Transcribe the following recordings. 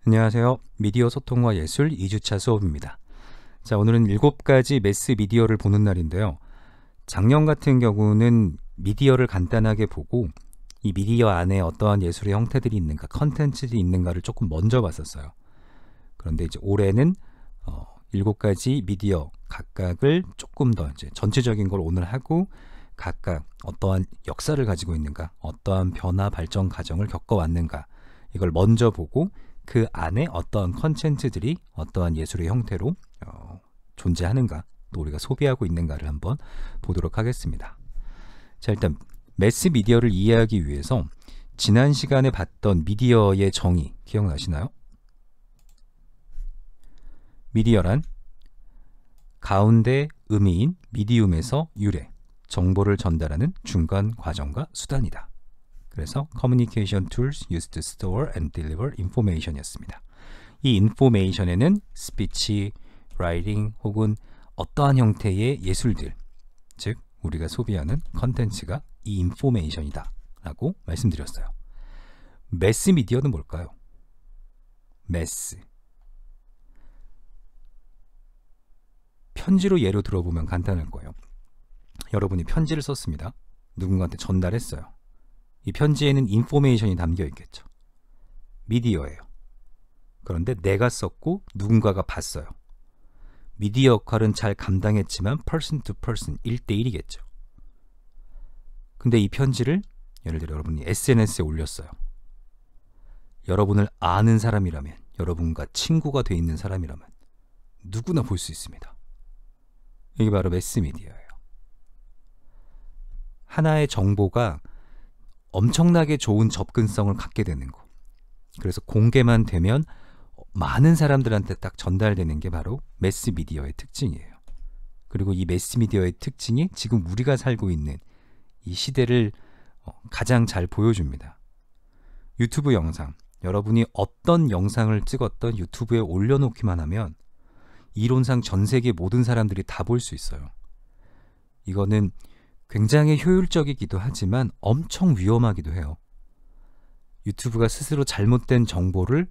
안녕하세요. 미디어 소통과 예술 2주차 수업입니다. 자, 오늘은 7가지 매스 미디어를 보는 날인데요. 작년 같은 경우는 미디어를 간단하게 보고 이 미디어 안에 어떠한 예술의 형태들이 있는가, 컨텐츠들이 있는가를 조금 먼저 봤었어요. 그런데 이제 올해는 7가지 미디어 각각을 조금 더 이제 전체적인 걸 오늘 하고 각각 어떠한 역사를 가지고 있는가, 어떠한 변화 발전 과정을 겪어왔는가 이걸 먼저 보고 그 안에 어떠한 컨텐츠들이 어떠한 예술의 형태로 존재하는가, 또 우리가 소비하고 있는가를 한번 보도록 하겠습니다. 자, 일단 매스 미디어를 이해하기 위해서 지난 시간에 봤던 미디어의 정의 기억나시나요? 미디어란 가운데 의미인 미디움에서 유래, 정보를 전달하는 중간 과정과 수단이다. 그래서 Communication Tools Used to Store and Deliver Information이었습니다. 이 인포메이션에는 스피치, 라이팅 혹은 어떠한 형태의 예술들, 즉 우리가 소비하는 컨텐츠가 이 인포메이션이다 라고 말씀드렸어요. 매스 미디어는 뭘까요? 매스. 편지로 예로 들어보면 간단할 거예요. 여러분이 편지를 썼습니다. 누군가한테 전달했어요. 이 편지에는 인포메이션이 담겨 있겠죠. 미디어예요. 그런데 내가 썼고 누군가가 봤어요. 미디어 역할은 잘 감당했지만 person to person 1대1이겠죠. 근데 이 편지를 예를 들어 여러분이 SNS에 올렸어요. 여러분을 아는 사람이라면, 여러분과 친구가 돼 있는 사람이라면 누구나 볼 수 있습니다. 이게 바로 매스미디어예요. 하나의 정보가 엄청나게 좋은 접근성을 갖게 되는 거. 그래서 공개만 되면 많은 사람들한테 딱 전달되는 게 바로 매스미디어의 특징이에요. 그리고 이 매스미디어의 특징이 지금 우리가 살고 있는 이 시대를 가장 잘 보여줍니다. 유튜브 영상, 여러분이 어떤 영상을 찍었던 유튜브에 올려놓기만 하면 이론상 전 세계 모든 사람들이 다 볼 수 있어요. 이거는 굉장히 효율적이기도 하지만 엄청 위험하기도 해요. 유튜브가 스스로 잘못된 정보를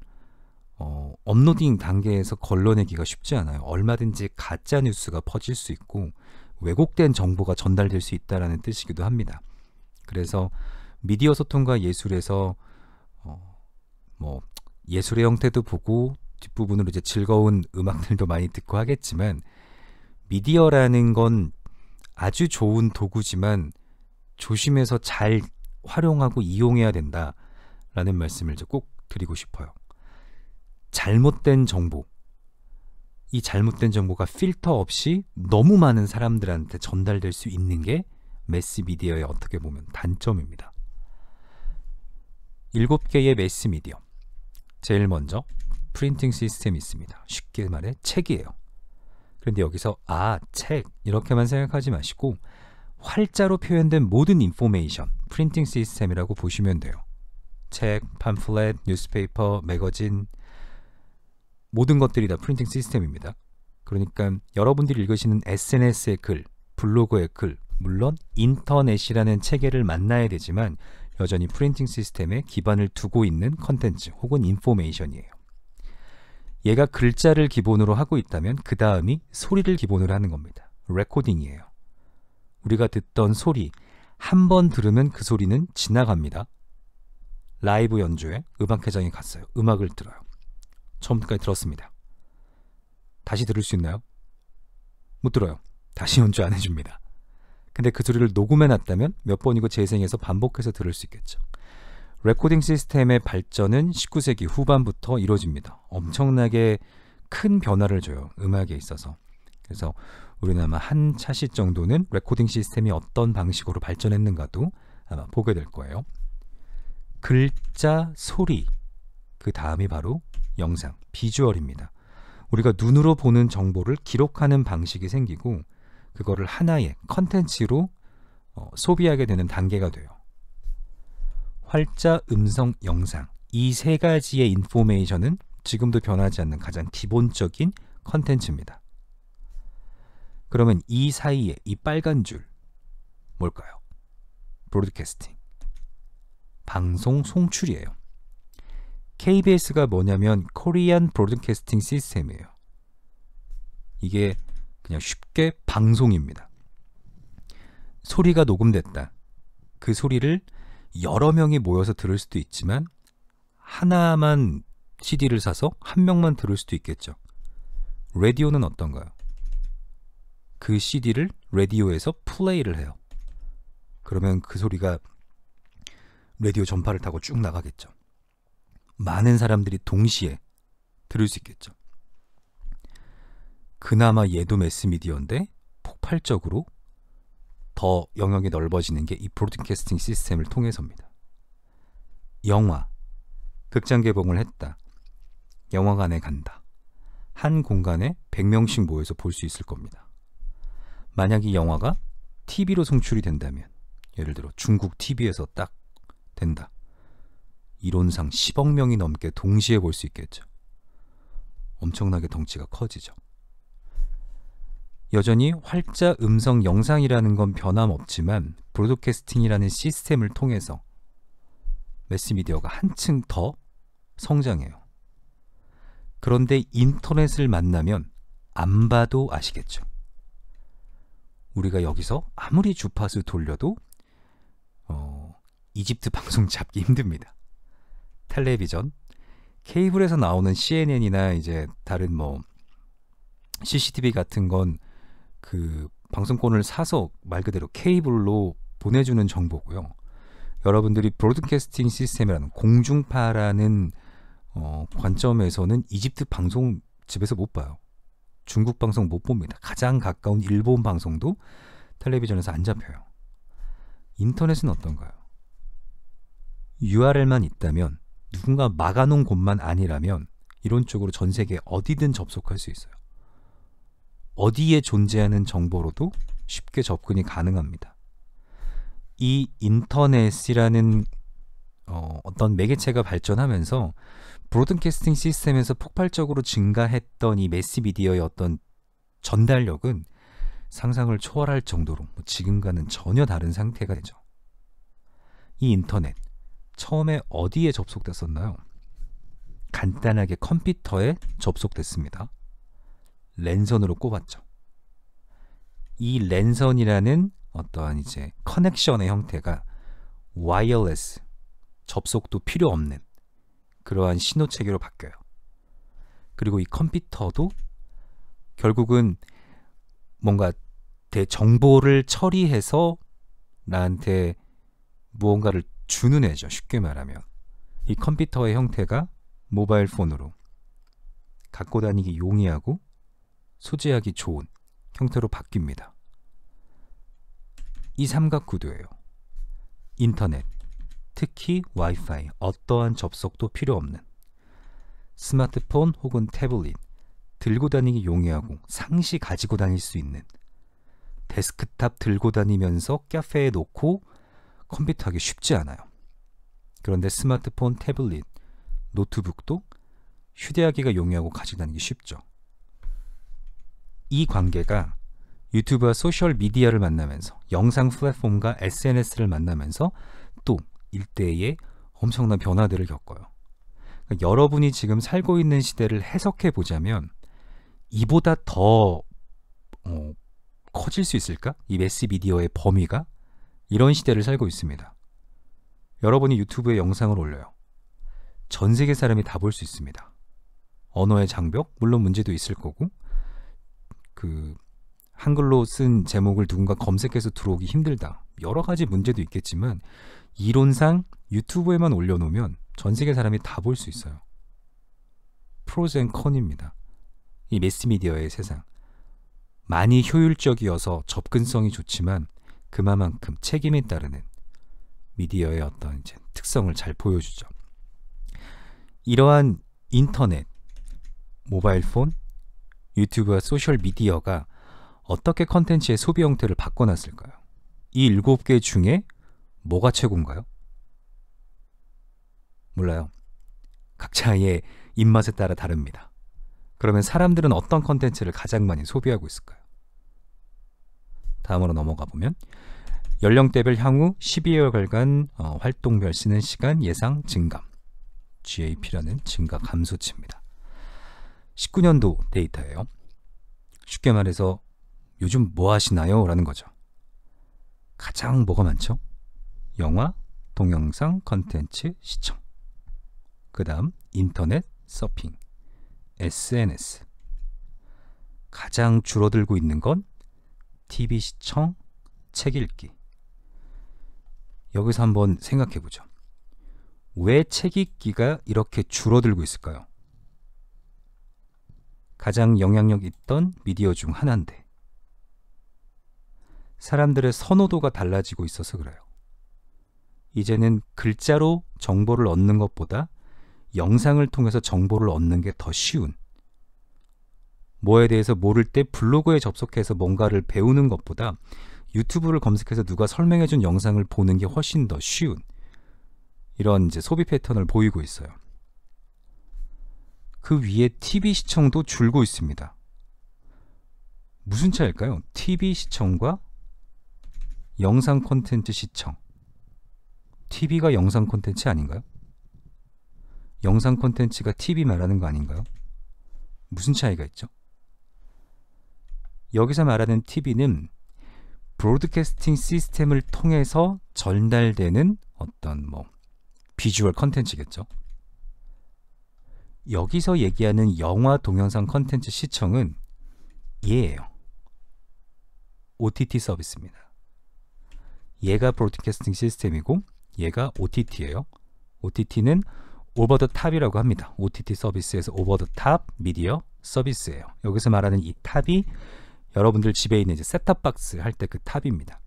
업로딩 단계에서 걸러내기가 쉽지 않아요. 얼마든지 가짜 뉴스가 퍼질 수 있고 왜곡된 정보가 전달될 수 있다는 뜻이기도 합니다. 그래서 미디어 소통과 예술에서 예술의 형태도 보고 뒷부분으로 이제 즐거운 음악들도 많이 듣고 하겠지만 미디어라는 건 아주 좋은 도구지만 조심해서 잘 활용하고 이용해야 된다라는 말씀을 꼭 드리고 싶어요. 잘못된 정보, 이 잘못된 정보가 필터 없이 너무 많은 사람들한테 전달될 수 있는 게 매스미디어의 어떻게 보면 단점입니다. 7개의 매스미디어. 제일 먼저 프린팅 시스템이 있습니다. 쉽게 말해 책이에요. 그런데 여기서 책 이렇게만 생각하지 마시고 활자로 표현된 모든 인포메이션, 프린팅 시스템이라고 보시면 돼요. 책, 팜플렛, 뉴스페이퍼, 매거진 모든 것들이 다 프린팅 시스템입니다. 그러니까 여러분들이 읽으시는 SNS의 글, 블로그의 글, 물론 인터넷이라는 체계를 만나야 되지만 여전히 프린팅 시스템에 기반을 두고 있는 컨텐츠 혹은 인포메이션이에요. 얘가 글자를 기본으로 하고 있다면 그 다음이 소리를 기본으로 하는 겁니다. 레코딩이에요. 우리가 듣던 소리 한 번 들으면 그 소리는 지나갑니다. 라이브 연주회 음악회장에 갔어요. 음악을 들어요. 처음까지 들었습니다. 다시 들을 수 있나요? 못 들어요. 다시 연주 안 해줍니다. 근데 그 소리를 녹음해놨다면 몇 번이고 재생해서 반복해서 들을 수 있겠죠. 레코딩 시스템의 발전은 19세기 후반부터 이루어집니다. 엄청나게 큰 변화를 줘요. 음악에 있어서. 그래서 우리는 아마 한 차시 정도는 레코딩 시스템이 어떤 방식으로 발전했는가도 아마 보게 될 거예요. 글자, 소리, 그 다음이 바로 영상, 비주얼입니다. 우리가 눈으로 보는 정보를 기록하는 방식이 생기고 그거를 하나의 컨텐츠로 소비하게 되는 단계가 돼요. 활자, 음성, 영상 이 세 가지의 인포메이션은 지금도 변하지 않는 가장 기본적인 컨텐츠입니다. 그러면 이 사이에 이 빨간 줄 뭘까요? 브로드캐스팅, 방송 송출이에요. KBS가 뭐냐면 Korean Broadcasting System이에요. 이게 그냥 쉽게 방송입니다. 소리가 녹음됐다. 그 소리를 여러 명이 모여서 들을 수도 있지만 하나만 CD를 사서 한 명만 들을 수도 있겠죠. 라디오는 어떤가요? 그 CD를 라디오에서 플레이를 해요. 그러면 그 소리가 라디오 전파를 타고 쭉 나가겠죠. 많은 사람들이 동시에 들을 수 있겠죠. 그나마 얘도 매스미디어인데 폭발적으로 더 영역이 넓어지는 게 이 브로드캐스팅 시스템을 통해서입니다. 영화, 극장 개봉을 했다. 영화관에 간다. 한 공간에 100명씩 모여서 볼 수 있을 겁니다. 만약 이 영화가 TV로 송출이 된다면, 예를 들어 중국 TV에서 딱 된다. 이론상 10억 명이 넘게 동시에 볼 수 있겠죠. 엄청나게 덩치가 커지죠. 여전히 활자 음성 영상이라는 건 변함없지만 브로드캐스팅이라는 시스템을 통해서 매스미디어가 한층 더 성장해요. 그런데 인터넷을 만나면 안 봐도 아시겠죠. 우리가 여기서 아무리 주파수 돌려도 이집트 방송 잡기 힘듭니다. 텔레비전, 케이블에서 나오는 CNN이나 이제 다른 뭐 CCTV 같은 건 그 방송권을 사서 말 그대로 케이블로 보내주는 정보고요. 여러분들이 브로드캐스팅 시스템이라는 공중파라는 관점에서는 이집트 방송 집에서 못 봐요. 중국 방송 못 봅니다. 가장 가까운 일본 방송도 텔레비전에서 안 잡혀요. 인터넷은 어떤가요? URL만 있다면, 누군가 막아놓은 곳만 아니라면 이론적으로 전 세계 어디든 접속할 수 있어요. 어디에 존재하는 정보로도 쉽게 접근이 가능합니다. 이 인터넷이라는 어떤 매개체가 발전하면서 브로드캐스팅 시스템에서 폭발적으로 증가했던 이 매스미디어의 어떤 전달력은 상상을 초월할 정도로 지금과는 전혀 다른 상태가 되죠. 이 인터넷 처음에 어디에 접속됐었나요? 간단하게 컴퓨터에 접속됐습니다. 랜선으로 꼽았죠. 이 랜선이라는 어떠한 이제 커넥션의 형태가 와이어리스, 접속도 필요 없는 그러한 신호 체계로 바뀌어요. 그리고 이 컴퓨터도 결국은 뭔가 정보를 처리해서 나한테 무언가를 주는 애죠. 쉽게 말하면 이 컴퓨터의 형태가 모바일 폰으로 갖고 다니기 용이하고 소지하기 좋은 형태로 바뀝니다. 이 삼각구도예요. 인터넷, 특히 와이파이, 어떠한 접속도 필요 없는 스마트폰 혹은 태블릿, 들고 다니기 용이하고 상시 가지고 다닐 수 있는, 데스크탑 들고 다니면서 카페에 놓고 컴퓨터하기 쉽지 않아요. 그런데 스마트폰, 태블릿, 노트북도 휴대하기가 용이하고 가지고 다니기 쉽죠. 이 관계가 유튜브와 소셜 미디어를 만나면서, 영상 플랫폼과 SNS를 만나면서 또 일대의 엄청난 변화들을 겪어요. 그러니까 여러분이 지금 살고 있는 시대를 해석해 보자면 이보다 더 커질 수 있을까? 이 매스미디어의 범위가 이런 시대를 살고 있습니다. 여러분이 유튜브에 영상을 올려요. 전 세계 사람이 다 볼 수 있습니다. 언어의 장벽, 물론 문제도 있을 거고, 한글로 쓴 제목을 누군가 검색해서 들어오기 힘들다, 여러 가지 문제도 있겠지만 이론상 유튜브에만 올려놓으면 전 세계 사람이 다 볼 수 있어요. 프로즈 앤 컨입니다. 이 매스미디어의 세상. 많이 효율적이어서 접근성이 좋지만 그만큼 책임이 따르는 미디어의 어떤 이제 특성을 잘 보여주죠. 이러한 인터넷, 모바일 폰, 유튜브와 소셜 미디어가 어떻게 컨텐츠의 소비 형태를 바꿔놨을까요? 이 7개 중에 뭐가 최고인가요? 몰라요. 각자의 입맛에 따라 다릅니다. 그러면 사람들은 어떤 컨텐츠를 가장 많이 소비하고 있을까요? 다음으로 넘어가 보면 연령대별 향후 12개월간 활동별 쓰는 시간 예상 증감. GAP라는 증가 감소치입니다. 19년도 데이터예요. 쉽게 말해서 요즘 뭐 하시나요? 라는 거죠. 가장 뭐가 많죠? 영화, 동영상, 컨텐츠, 시청. 그 다음 인터넷, 서핑, SNS. 가장 줄어들고 있는 건 TV 시청, 책 읽기. 여기서 한번 생각해 보죠. 왜 책 읽기가 이렇게 줄어들고 있을까요? 가장 영향력 있던 미디어 중 하나인데 사람들의 선호도가 달라지고 있어서 그래요. 이제는 글자로 정보를 얻는 것보다 영상을 통해서 정보를 얻는 게 더 쉬운, 뭐에 대해서 모를 때 블로그에 접속해서 뭔가를 배우는 것보다 유튜브를 검색해서 누가 설명해준 영상을 보는 게 훨씬 더 쉬운 이런 이제 소비 패턴을 보이고 있어요. 그 위에 TV 시청도 줄고 있습니다. 무슨 차이일까요? TV 시청과 영상 콘텐츠 시청. TV가 영상 콘텐츠 아닌가요? 영상 콘텐츠가 TV 말하는 거 아닌가요? 무슨 차이가 있죠? 여기서 말하는 TV는 브로드캐스팅 시스템을 통해서 전달되는 어떤 비주얼 컨텐츠겠죠. 여기서 얘기하는 영화 동영상 컨텐츠 시청은 얘예요. OTT 서비스입니다. 얘가 브로드캐스팅 시스템이고 얘가 OTT예요. OTT는 오버 더 탑이라고 합니다. OTT 서비스에서 오버 더 탑 미디어 서비스예요. 여기서 말하는 이 탑이 여러분들 집에 있는 이제 셋탑박스 할 때 그 탑입니다.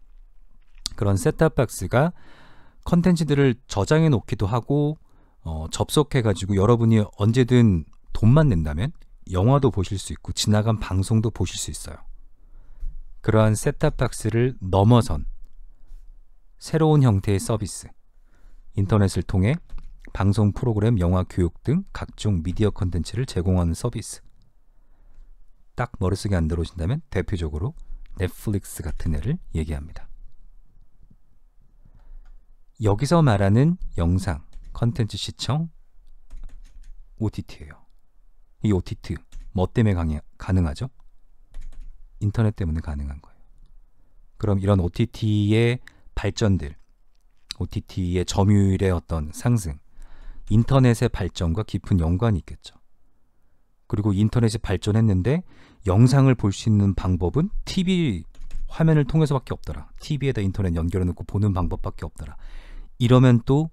그런 셋탑박스가 컨텐츠들을 저장해 놓기도 하고 접속해 가지고 여러분이 언제든 돈만 낸다면 영화도 보실 수 있고 지나간 방송도 보실 수 있어요. 그러한 셋탑박스를 넘어선 새로운 형태의 서비스, 인터넷을 통해 방송 프로그램, 영화, 교육 등 각종 미디어 컨텐츠를 제공하는 서비스. 딱 머릿속에 안 들어오신다면 대표적으로 넷플릭스 같은 애를 얘기합니다. 여기서 말하는 영상, 컨텐츠 시청, OTT예요. 이 OTT 뭐 때문에 가능하죠? 인터넷 때문에 가능한 거예요. 그럼 이런 OTT의 발전들, OTT의 점유율의 어떤 상승, 인터넷의 발전과 깊은 연관이 있겠죠. 그리고 인터넷이 발전했는데 영상을 볼 수 있는 방법은 TV 화면을 통해서밖에 없더라. TV에다 인터넷 연결해 놓고 보는 방법밖에 없더라. 이러면 또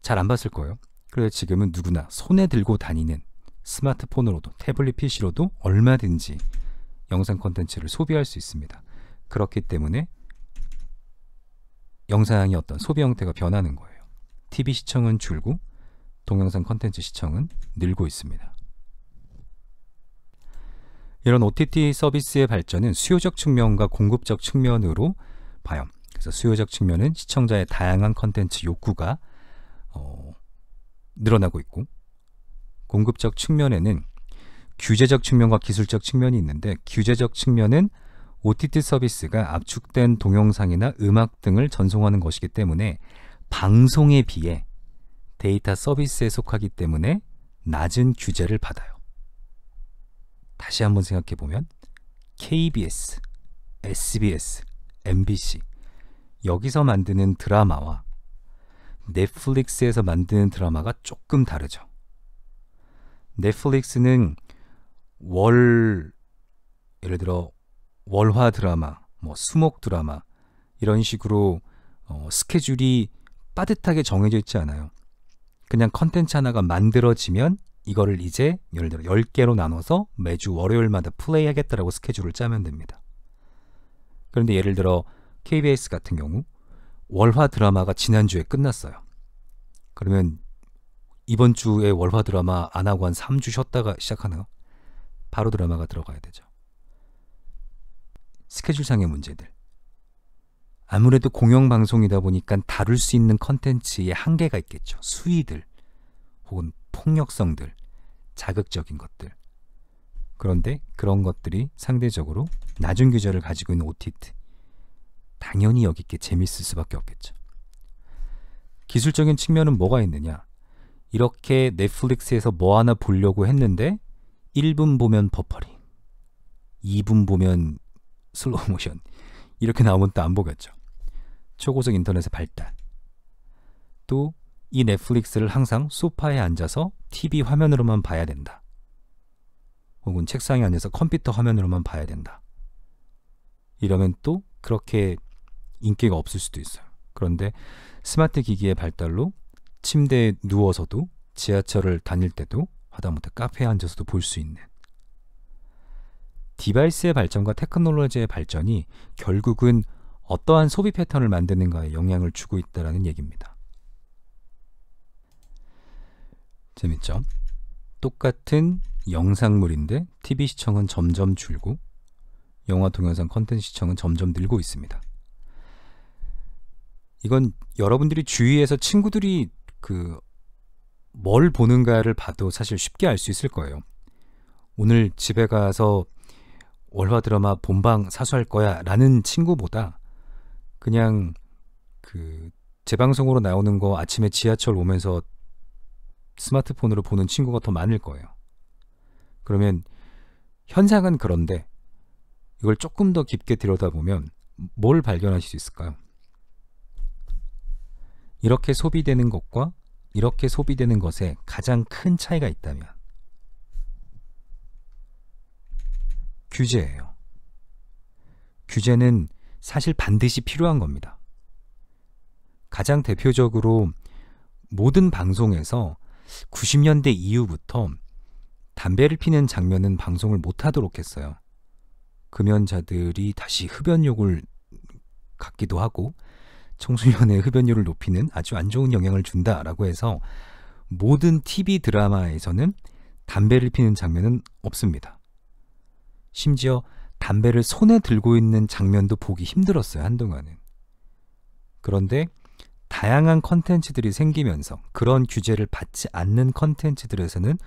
잘 안 봤을 거예요. 그래서 지금은 누구나 손에 들고 다니는 스마트폰으로도 태블릿 PC로도 얼마든지 영상 콘텐츠를 소비할 수 있습니다. 그렇기 때문에 영상의 어떤 소비 형태가 변하는 거예요. TV 시청은 줄고 동영상 콘텐츠 시청은 늘고 있습니다. 이런 OTT 서비스의 발전은 수요적 측면과 공급적 측면으로 봐요. 그래서 수요적 측면은 시청자의 다양한 콘텐츠 욕구가 늘어나고 있고, 공급적 측면에는 규제적 측면과 기술적 측면이 있는데, 규제적 측면은 OTT 서비스가 압축된 동영상이나 음악 등을 전송하는 것이기 때문에 방송에 비해 데이터 서비스에 속하기 때문에 낮은 규제를 받아요. 다시 한번 생각해 보면 KBS, SBS, MBC 여기서 만드는 드라마와 넷플릭스에서 만드는 드라마가 조금 다르죠. 넷플릭스는 예를 들어 월화 드라마, 수목 드라마 이런 식으로 스케줄이 빠듯하게 정해져 있지 않아요. 그냥 컨텐츠 하나가 만들어지면 이거를 이제 예를 들어 10개로 나눠서 매주 월요일마다 플레이하겠다라고 스케줄을 짜면 됩니다. 그런데 예를 들어 KBS 같은 경우 월화 드라마가 지난주에 끝났어요. 그러면 이번 주에 월화 드라마 안 하고 한 3주 쉬었다가 시작하나요? 바로 드라마가 들어가야 되죠. 스케줄상의 문제들. 아무래도 공영방송이다 보니까 다룰 수 있는 컨텐츠에 한계가 있겠죠. 수위들 혹은 폭력성들, 자극적인 것들. 그런데 그런 것들이 상대적으로 낮은 규제를 가지고 있는 OTT. 당연히 여기 있게 재밌을 수밖에 없겠죠. 기술적인 측면은 뭐가 있느냐? 이렇게 넷플릭스에서 뭐 하나 보려고 했는데 1분 보면 버퍼링, 2분 보면 슬로우 모션 이렇게 나오면 또 안 보겠죠. 초고속 인터넷의 발달. 또 이 넷플릭스를 항상 소파에 앉아서 TV 화면으로만 봐야 된다. 혹은 책상에 앉아서 컴퓨터 화면으로만 봐야 된다. 이러면 또 그렇게 인기가 없을 수도 있어요. 그런데 스마트 기기의 발달로 침대에 누워서도 지하철을 다닐 때도 하다못해 카페에 앉아서도 볼 수 있는 디바이스의 발전과 테크놀로지의 발전이 결국은 어떠한 소비 패턴을 만드는가에 영향을 주고 있다는 얘기입니다. 재밌죠? 똑같은 영상물인데 TV 시청은 점점 줄고 영화 동영상 콘텐츠 시청은 점점 늘고 있습니다. 이건 여러분들이 주위에서 친구들이 뭘 보는가를 봐도 사실 쉽게 알 수 있을 거예요. 오늘 집에 가서 월화 드라마 본방 사수할 거야 라는 친구보다 그냥 재방송으로 나오는 거 아침에 지하철 오면서 스마트폰으로 보는 친구가 더 많을 거예요. 그러면 현상은 그런데 이걸 조금 더 깊게 들여다보면 뭘 발견하실 수 있을까요? 이렇게 소비되는 것과 이렇게 소비되는 것에 가장 큰 차이가 있다면 규제예요. 규제는 사실 반드시 필요한 겁니다. 가장 대표적으로 모든 방송에서 90년대 이후부터 담배를 피는 장면은 방송을 못하도록 했어요. 금연자들이 다시 흡연욕을 갖기도 하고 청소년의 흡연율을 높이는 아주 안 좋은 영향을 준다라고 해서 모든 TV 드라마에서는 담배를 피는 장면은 없습니다. 심지어 담배를 손에 들고 있는 장면도 보기 힘들었어요, 한동안은. 그런데 다양한 컨텐츠들이 생기면서 그런 규제를 받지 않는 컨텐츠들에서는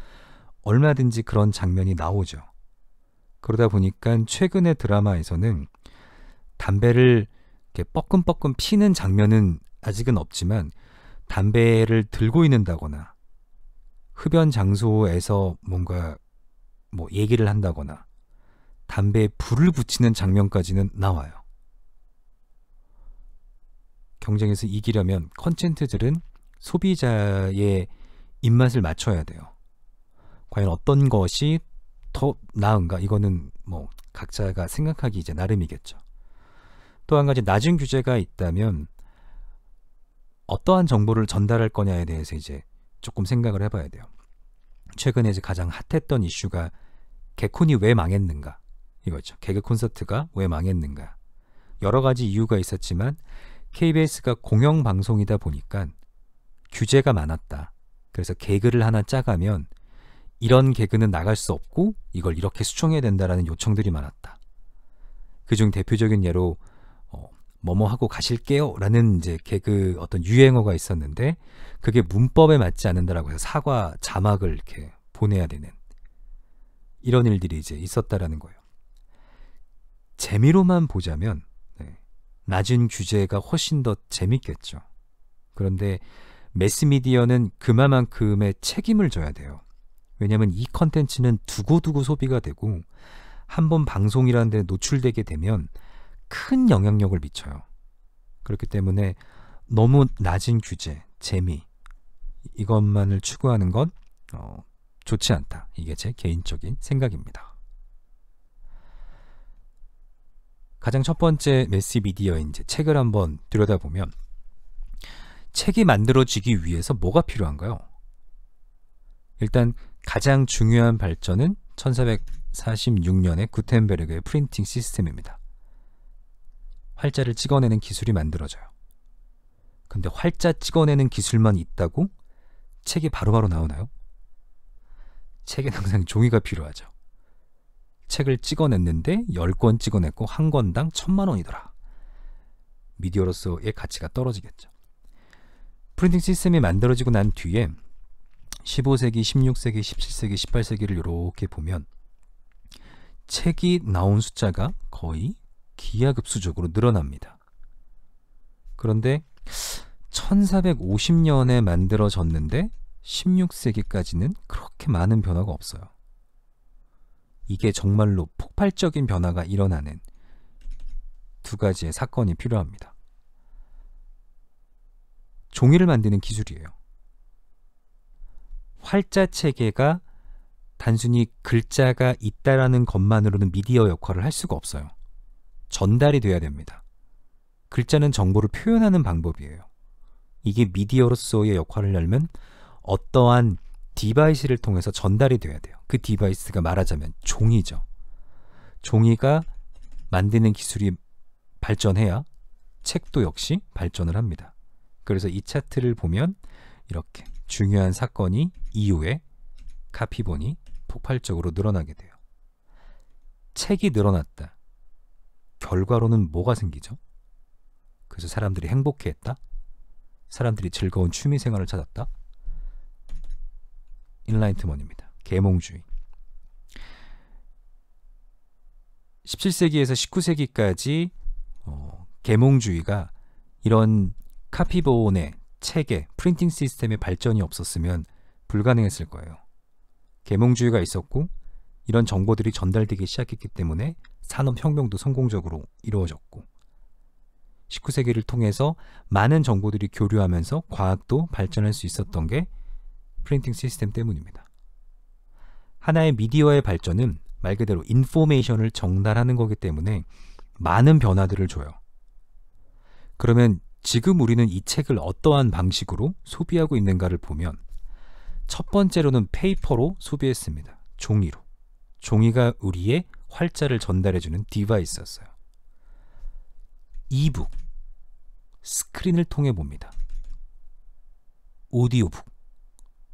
얼마든지 그런 장면이 나오죠. 그러다 보니까 최근의 드라마에서는 담배를 이렇게 뻐끔뻐끔 피는 장면은 아직은 없지만 담배를 들고 있는다거나 흡연 장소에서 뭔가 얘기를 한다거나 담배에 불을 붙이는 장면까지는 나와요. 경쟁에서 이기려면 컨텐츠들은 소비자의 입맛을 맞춰야 돼요. 과연 어떤 것이 더 나은가? 이거는 각자가 생각하기 이제 나름이겠죠. 또 한 가지 낮은 규제가 있다면 어떠한 정보를 전달할 거냐에 대해서 이제 조금 생각을 해봐야 돼요. 최근에 이제 가장 핫했던 이슈가 개콘이 왜 망했는가? 이거죠. 개그 콘서트가 왜 망했는가? 여러 가지 이유가 있었지만 KBS가 공영방송이다 보니까 규제가 많았다. 그래서 개그를 하나 짜가면 이런 개그는 나갈 수 없고 이걸 이렇게 수정해야 된다라는 요청들이 많았다. 그중 대표적인 예로 뭐뭐 하고 가실게요 라는 이제 개그 어떤 유행어가 있었는데 그게 문법에 맞지 않는다라고 해서 사과 자막을 이렇게 보내야 되는 이런 일들이 이제 있었다라는 거예요. 재미로만 보자면 낮은 규제가 훨씬 더 재밌겠죠. 그런데 매스미디어는 그만큼의 책임을 져야 돼요. 왜냐하면 이 컨텐츠는 두고두고 소비가 되고 한번 방송이라는 데 노출되게 되면 큰 영향력을 미쳐요. 그렇기 때문에 너무 낮은 규제, 재미 이것만을 추구하는 건 좋지 않다. 이게 제 개인적인 생각입니다. 가장 첫 번째 매스미디어인 이제 책을 한번 들여다보면 책이 만들어지기 위해서 뭐가 필요한가요? 일단 가장 중요한 발전은 1446년에 구텐베르그의 프린팅 시스템입니다. 활자를 찍어내는 기술이 만들어져요. 근데 활자 찍어내는 기술만 있다고 책이 바로바로 나오나요? 책엔 항상 종이가 필요하죠. 책을 찍어냈는데 10권 찍어냈고 한 권당 1000만 원이더라. 미디어로서의 가치가 떨어지겠죠. 프린팅 시스템이 만들어지고 난 뒤에 15세기, 16세기, 17세기, 18세기를 이렇게 보면 책이 나온 숫자가 거의 기하급수적으로 늘어납니다. 그런데 1450년에 만들어졌는데 16세기까지는 그렇게 많은 변화가 없어요. 이게 정말로 폭발적인 변화가 일어나는 두 가지의 사건이 필요합니다. 종이를 만드는 기술이에요. 활자 체계가 단순히 글자가 있다라는 것만으로는 미디어 역할을 할 수가 없어요. 전달이 돼야 됩니다. 글자는 정보를 표현하는 방법이에요. 이게 미디어로서의 역할을 하려면 어떠한 디바이스를 통해서 전달이 돼야 돼요. 그 디바이스가 말하자면 종이죠. 종이가 만드는 기술이 발전해야 책도 역시 발전을 합니다. 그래서 이 차트를 보면 이렇게 중요한 사건이 이후에 카피본이 폭발적으로 늘어나게 돼요. 책이 늘어났다. 결과로는 뭐가 생기죠? 그래서 사람들이 행복해했다. 사람들이 즐거운 취미생활을 찾았다. 인라이트먼트입니다. 계몽주의. 17세기에서 19세기까지 계몽주의가 이런 카피본의 체계, 프린팅 시스템의 발전이 없었으면 불가능했을 거예요. 계몽주의가 있었고 이런 정보들이 전달되기 시작했기 때문에 산업혁명도 성공적으로 이루어졌고 19세기를 통해서 많은 정보들이 교류하면서 과학도 발전할 수 있었던 게 프린팅 시스템 때문입니다. 하나의 미디어의 발전은 말 그대로 인포메이션을 전달하는 거기 때문에 많은 변화들을 줘요. 그러면 지금 우리는 이 책을 어떠한 방식으로 소비하고 있는가를 보면 첫 번째로는 페이퍼로 소비했습니다. 종이로. 종이가 우리의 활자를 전달해주는 디바이스였어요. 이북, 스크린을 통해 봅니다. 오디오북,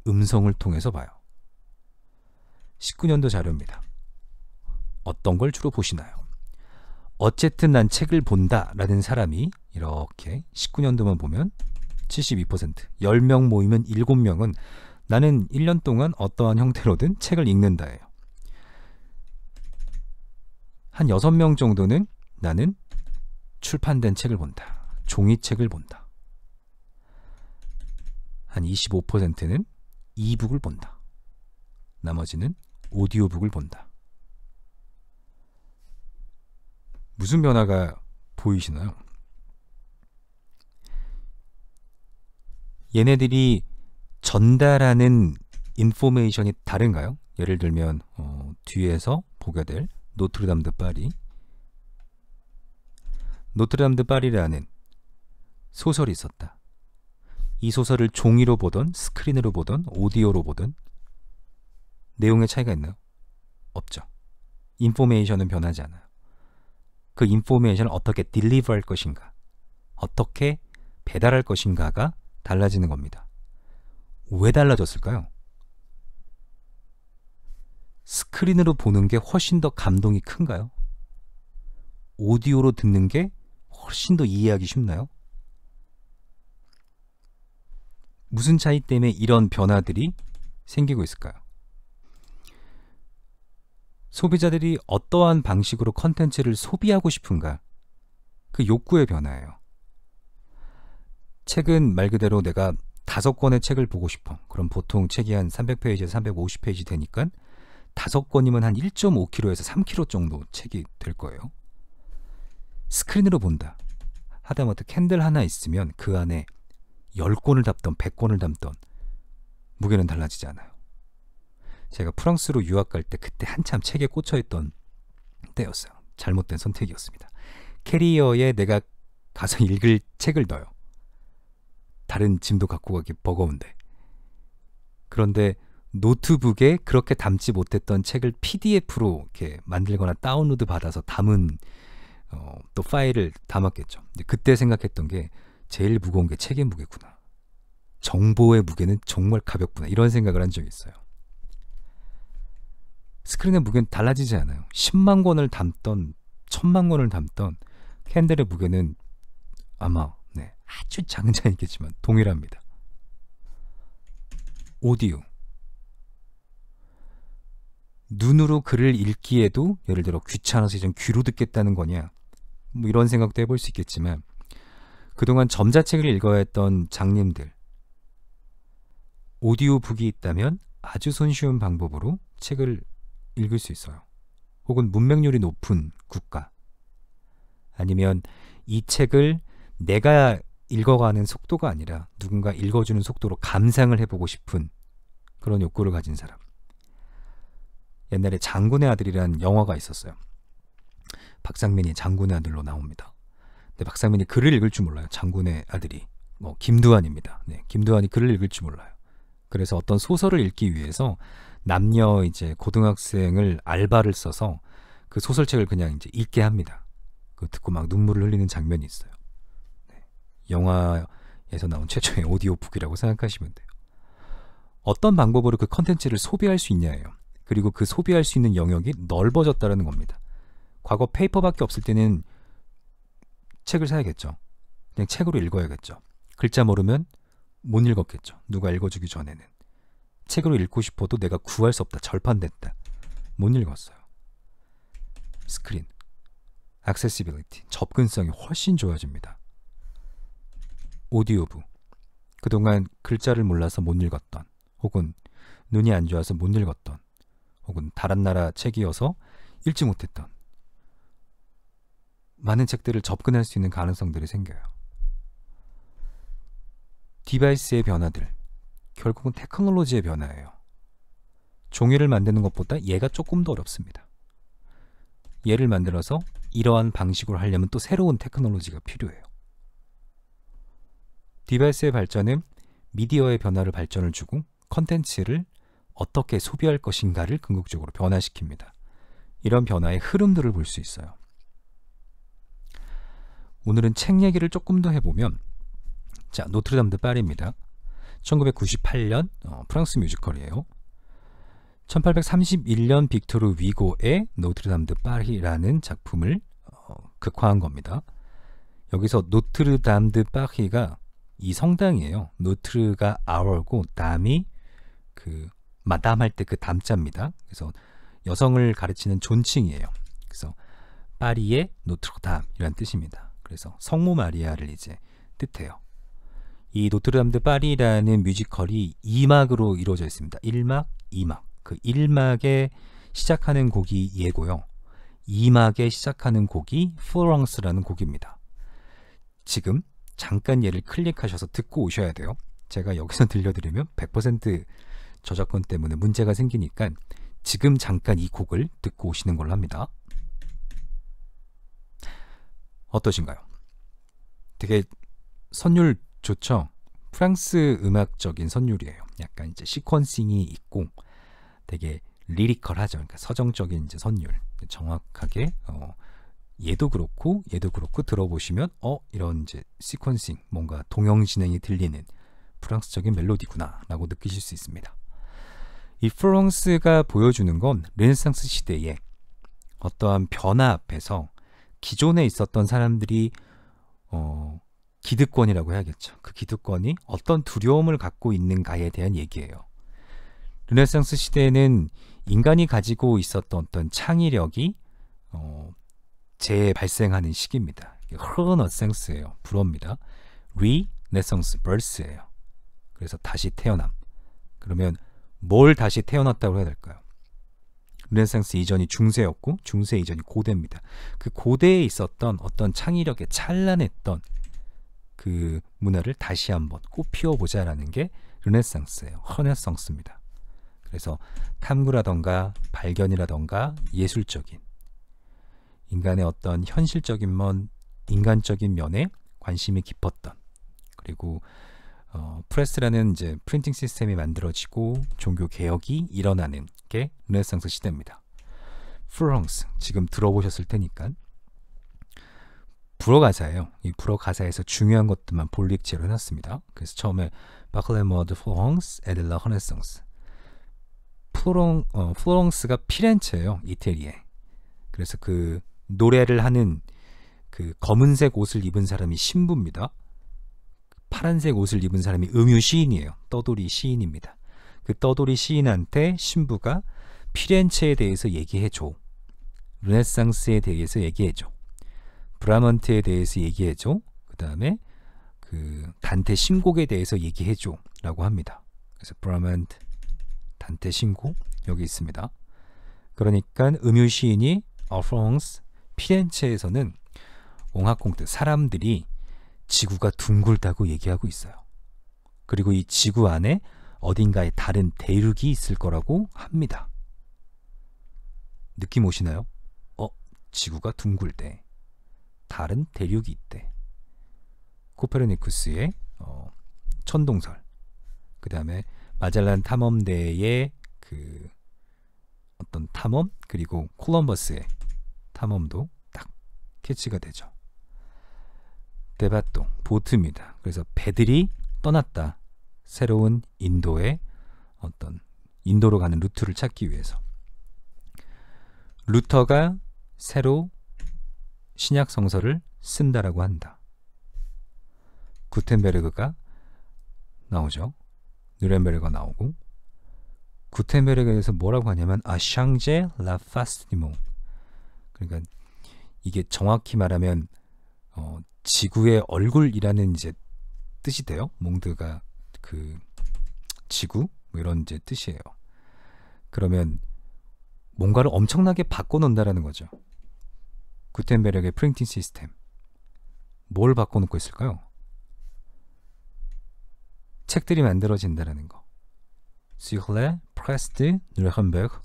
음성을 통해서 봐요. 19년도 자료입니다. 어떤 걸 주로 보시나요? 어쨌든 난 책을 본다 라는 사람이 이렇게 19년도만 보면 72%, 10명 모이면 7명은 나는 1년 동안 어떠한 형태로든 책을 읽는다예요. 한 6명 정도는 나는 출판된 책을 본다. 종이책을 본다. 한 25%는 이북을 본다. 나머지는 오디오북을 본다. 무슨 변화가 보이시나요? 얘네들이 전달하는 인포메이션이 다른가요? 예를 들면 뒤에서 보게 될 노트르담 드 파리. 노트르담 드 파리라는 소설이 있었다. 이 소설을 종이로 보던 스크린으로 보던 오디오로 보던 내용의 차이가 있나요? 없죠. 인포메이션은 변하지 않아요. 그 인포메이션을 어떻게 딜리버할 것인가, 어떻게 배달할 것인가가 달라지는 겁니다. 왜 달라졌을까요? 스크린으로 보는 게 훨씬 더 감동이 큰가요? 오디오로 듣는 게 훨씬 더 이해하기 쉽나요? 무슨 차이 때문에 이런 변화들이 생기고 있을까요? 소비자들이 어떠한 방식으로 컨텐츠를 소비하고 싶은가? 그 욕구의 변화예요. 책은 말 그대로 내가 5권의 책을 보고 싶어. 그럼 보통 책이 한 300페이지에서 350페이지 되니까 5권이면 한 1.5kg에서 3kg 정도 책이 될 거예요. 스크린으로 본다. 하다못해 캔들 하나 있으면 그 안에 10권을 담던 100권을 담던 무게는 달라지지 않아요. 제가 프랑스로 유학 갈 때 그때 한참 책에 꽂혀있던 때였어요. 잘못된 선택이었습니다. 캐리어에 내가 가서 읽을 책을 넣어요. 다른 짐도 갖고 가기 버거운데. 그런데 노트북에 그렇게 담지 못했던 책을 PDF로 이렇게 만들거나 다운로드 받아서 담은 또 파일을 담았겠죠. 근데 그때 생각했던 게 제일 무거운 게 책의 무게구나. 정보의 무게는 정말 가볍구나. 이런 생각을 한 적이 있어요. 스크린의 무게는 달라지지 않아요. 10만 권을 담던 1000만 권을 담던 캔들의 무게는 아마 아주 작은 차이겠지만 동일합니다. 오디오. 눈으로 글을 읽기에도 예를 들어 귀찮아서 이제 귀로 듣겠다는 거냐, 뭐 이런 생각도 해볼 수 있겠지만 그동안 점자책을 읽어야 했던 장님들, 오디오북이 있다면 아주 손쉬운 방법으로 책을 읽을 수 있어요. 혹은 문맹률이 높은 국가, 아니면 이 책을 내가 읽어가는 속도가 아니라 누군가 읽어주는 속도로 감상을 해보고 싶은 그런 욕구를 가진 사람. 옛날에 장군의 아들이라는 영화가 있었어요. 박상민이 장군의 아들로 나옵니다. 근데 박상민이 글을 읽을 줄 몰라요. 장군의 아들이 김두한입니다. 네, 김두한이 글을 읽을 줄 몰라요. 그래서 어떤 소설을 읽기 위해서 남녀 이제 고등학생을 알바를 써서 그 소설책을 그냥 이제 읽게 합니다. 그거 듣고 막 눈물을 흘리는 장면이 있어요. 네, 영화에서 나온 최초의 오디오북이라고 생각하시면 돼요. 어떤 방법으로 그 컨텐츠를 소비할 수 있냐예요. 그리고 그 소비할 수 있는 영역이 넓어졌다는 겁니다. 과거 페이퍼밖에 없을 때는 책을 사야겠죠. 그냥 책으로 읽어야겠죠. 글자 모르면 못 읽었겠죠. 누가 읽어주기 전에는. 책으로 읽고 싶어도 내가 구할 수 없다. 절판됐다. 못 읽었어요. 스크린, 액세시빌리티, 접근성이 훨씬 좋아집니다. 오디오북, 그동안 글자를 몰라서 못 읽었던, 혹은 눈이 안 좋아서 못 읽었던, 혹은 다른 나라 책이어서 읽지 못했던 많은 책들을 접근할 수 있는 가능성들이 생겨요. 디바이스의 변화들, 결국은 테크놀로지의 변화예요. 종이를 만드는 것보다 얘가 조금 더 어렵습니다. 얘를 만들어서 이러한 방식으로 하려면 또 새로운 테크놀로지가 필요해요. 디바이스의 발전은 미디어의 변화를 발전을 주고 컨텐츠를 어떻게 소비할 것인가를 궁극적으로 변화시킵니다. 이런 변화의 흐름들을 볼 수 있어요. 오늘은 책 얘기를 조금 더 해보면, 자, 노트르담 드 파리입니다. 1998년 프랑스 뮤지컬이에요. 1831년 빅토르 위고의 노트르담 드 파리라는 작품을 극화한 겁니다. 여기서 노트르담 드 파리가 이 성당이에요. 노트르가 아월고 담이 그 마담 할 때 그 담자입니다. 그래서 여성을 가르치는 존칭이에요. 그래서 파리의 노트르담이라는 뜻입니다. 그래서 성모 마리아를 이제 뜻해요. 이 노트르담 드 파리라는 뮤지컬이 2막으로 이루어져 있습니다. 1막, 2막. 그 1막에 시작하는 곡이 얘고요. 2막에 시작하는 곡이 플로랑스라는 곡입니다. 지금 잠깐 얘를 클릭하셔서 듣고 오셔야 돼요. 제가 여기서 들려드리면 100% 저작권 때문에 문제가 생기니까 지금 잠깐 이 곡을 듣고 오시는 걸로 합니다. 어떠신가요? 되게 선율 좋죠? 프랑스 음악적인 선율이에요. 약간 이제 시퀀싱이 있고 되게 리리컬하죠. 그러니까 서정적인 이제 선율. 정확하게 얘도 그렇고 들어보시면 이런 이제 시퀀싱, 뭔가 동형 진행이 들리는 프랑스적인 멜로디구나 라고 느끼실 수 있습니다. 이 플로랑스가 보여주는 건 르네상스 시대의 어떠한 변화 앞에서 기존에 있었던 사람들이 기득권이라고 해야겠죠. 그 기득권이 어떤 두려움을 갖고 있는가에 대한 얘기예요. 르네상스 시대에는 인간이 가지고 있었던 어떤 창의력이 재발생하는 시기입니다. 르네상스예요. 불어입니다. 리네상스, 버스예요. 그래서 다시 태어남. 그러면 뭘 다시 태어났다고 해야 될까요? 르네상스 이전이 중세였고 중세 이전이 고대입니다. 그 고대에 있었던 어떤 창의력에 찬란했던 그 문화를 다시 한번 꽃 피워보자라는 게 르네상스예요. 르네상스입니다. 그래서 탐구라던가 발견이라던가 예술적인 인간의 어떤 현실적인 인간적인 면에 관심이 깊었던, 그리고 프레스라는 이제 프린팅 시스템이 만들어지고 종교 개혁이 일어나는 게 르네상스 시대입니다. 플로랑스 지금 들어보셨을 테니까 불어 가사예요. 이 불어 가사에서 중요한 것들만 볼릭체로 해놨습니다. 그래서 처음에 바클레모 드 플로랑스 et de la Renaissance. 플로랑스가 피렌체예요. 이태리에. 그래서 그 노래를 하는 그 검은색 옷을 입은 사람이 신부입니다. 파란색 옷을 입은 사람이 음유 시인이에요. 떠돌이 시인입니다. 그 떠돌이 시인한테 신부가 피렌체에 대해서 얘기해줘. 르네상스에 대해서 얘기해줘. 브라먼트에 대해서 얘기해줘. 그 다음에 그 단테 신곡에 대해서 얘기해줘 라고 합니다. 그래서 브라만드 단테 신고 여기 있습니다. 그러니까 음유 시인이 프랑스 피렌체에서는 옹하콩트 사람들이 지구가 둥글다고 얘기하고 있어요. 그리고 이 지구 안에 어딘가에 다른 대륙이 있을 거라고 합니다. 느낌 오시나요? 지구가 둥글대. 다른 대륙이 있대. 코페르니쿠스의 천동설, 그 다음에 마젤란 탐험대의 그 어떤 탐험, 그리고 콜럼버스의 탐험도 딱 캐치가 되죠. 데바또, 보트입니다. 그래서 배들이 떠났다. 새로운 인도의 어떤 인도로 가는 루트를 찾기 위해서. 루터가 새로 신약 성서를 쓴다라고 한다. 구텐베르그가 나오죠. 누렌베르가 나오고, 구텐베르그에서 뭐라고 하냐면 샹제 라 파스티모. 그러니까 이게 정확히 말하면 지구의 얼굴이라는 이제 뜻이 돼요. 몽드가 그 지구 뭐 이런 이제 뜻이에요. 그러면 뭔가를 엄청나게 바꿔놓는다라는 거죠. 구텐베르그의 프린팅 시스템. 뭘 바꿔놓고 있을까요? 책들이 만들어진다라는 거. Sur les presses de Nuremberg,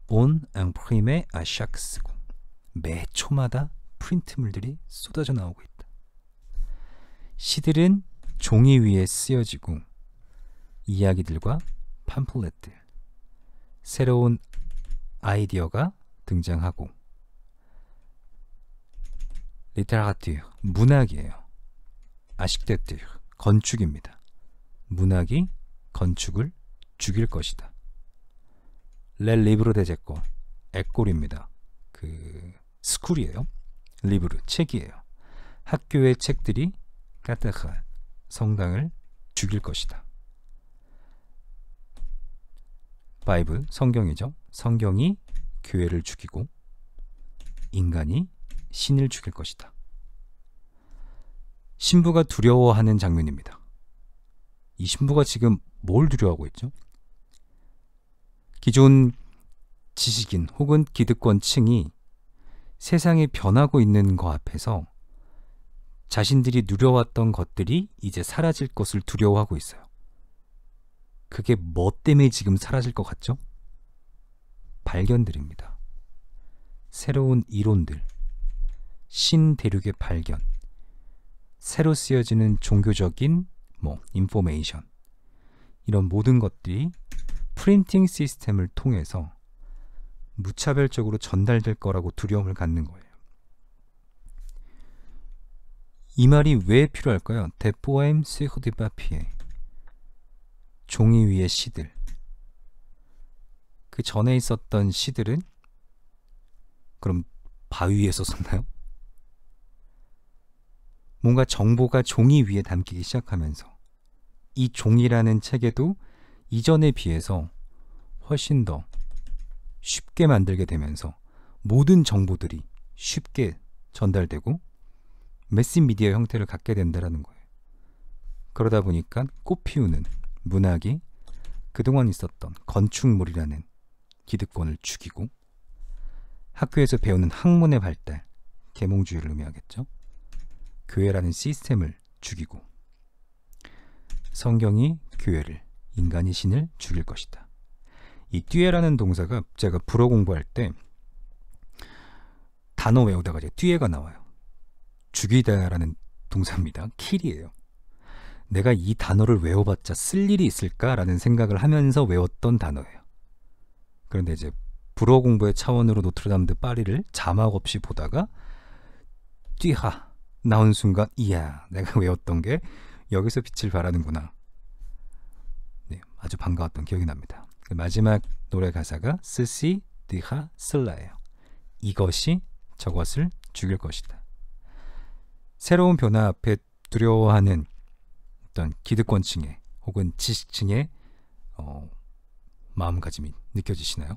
on imprime à chaque seconde. 매 초마다 프린트물들이 쏟아져 나오고 있다. 시들은 종이 위에 쓰여지고, 이야기들과 팜플렛들, 새로운 아이디어가 등장하고, 리테라투르, 문학이에요. 아시테크투르, 건축입니다. 문학이 건축을 죽일 것이다. 레 리브르 데제코, 에꼴입니다. 그 스쿨이에요. 리브르, 책이에요. 학교의 책들이 카테드랄, 성당을 죽일 것이다. 바이블, 성경이죠. 성경이 교회를 죽이고 인간이 신을 죽일 것이다. 신부가 두려워하는 장면입니다. 이 신부가 지금 뭘 두려워하고 있죠? 기존 지식인 혹은 기득권층이 세상이 변하고 있는 것 앞에서 자신들이 누려왔던 것들이 이제 사라질 것을 두려워하고 있어요. 그게 뭐 때문에 지금 사라질 것 같죠? 발견들입니다. 새로운 이론들, 신대륙의 발견, 새로 쓰여지는 종교적인 인포메이션, 이런 모든 것들이 프린팅 시스템을 통해서 무차별적으로 전달될 거라고 두려움을 갖는 거예요. 이 말이 왜 필요할까요? Des poèmes sur du papier. 종이 위의 시들. 그 전에 있었던 시들은 그럼 바위 위에서 썼나요? 뭔가 정보가 종이 위에 담기기 시작하면서 이 종이라는 책에도 이전에 비해서 훨씬 더 쉽게 만들게 되면서 모든 정보들이 쉽게 전달되고 매스미디어 형태를 갖게 된다는 거예요. 그러다 보니까 꽃피우는 문학이 그동안 있었던 건축물이라는 기득권을 죽이고, 학교에서 배우는 학문의 발달, 계몽주의를 의미하겠죠. 교회라는 시스템을 죽이고, 성경이 교회를, 인간이 신을 죽일 것이다. 이 띠에라는 동사가 제가 불어 공부할 때 단어 외우다가 이제 띠에가 나와요. 죽이다라는 동사입니다. 킬이에요. 내가 이 단어를 외워봤자 쓸 일이 있을까라는 생각을 하면서 외웠던 단어예요. 그런데 이제 불어 공부의 차원으로 노트르담 드 파리를 자막 없이 보다가 띠하 나온 순간, 이야, 내가 외웠던 게 여기서 빛을 발하는구나. 네, 아주 반가웠던 기억이 납니다. 마지막 노래 가사가 스시 디하 슬라예요. 이것이 저것을 죽일 것이다. 새로운 변화 앞에 두려워하는 어떤 기득권층의 혹은 지식층의 마음가짐이 느껴지시나요?